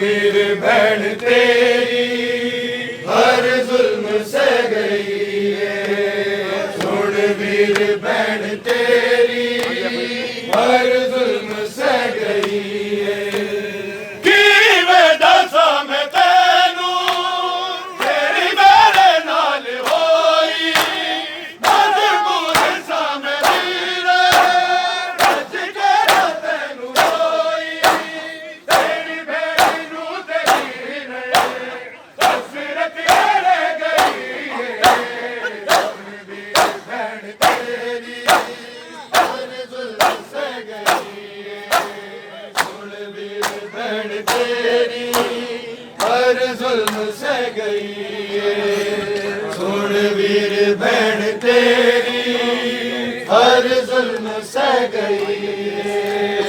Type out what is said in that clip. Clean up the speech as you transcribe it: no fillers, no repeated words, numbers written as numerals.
ਵੀਰ ਭੈਣ ਤੇਰੀ ਹਰ ਜ਼ੁਲਮ ਸਹਿ ਗਈ ਏ ਸੁਣ ਵੀਰ ਭੈਣ ਤੇਰੀ ਹਰ ਜ਼ੁਲਮ ਸਹਿ ਗਈ ਏ ਕਿਵੇਂ ਦੱਸਾਂ ਮੈਂ ਤੈਨੂੰ ਤੇਰੀ ਮੇਰੇ ਨਾਲ ਹੋਈ ਮਜਬੂਰ ਸਾਂ ਮੈਂ ਵੀਰ ਰੱਜ ਕੇ ਤੈਨੂੰ ਰੋਈ ਤੇਰੀ ਭੈਣ ਨੂੰ ਦੇਖੀ ਨੇ ਹਸਰਤ ਰਹਿ ਗਈ ਏ ਸੁਣ ਵੀਰ ਭੈਣ ਤੇਰੀ ਹਰ ਜ਼ੁਲਮ ਸਹਿ ਗਈ ਏ ਸੁਣ ਵੀਰ ਭੈਣ ਤੇਰੀ ਹਰ ਜ਼ੁਲਮ ਸਹਿ ਗਈ ਏ ਸੁਣ ਵੀਰ ਭੈਣ ਤੇਰੀ ਹਰ ਜ਼ੁਲਮ ਸਹਿ ਗਈ ਏ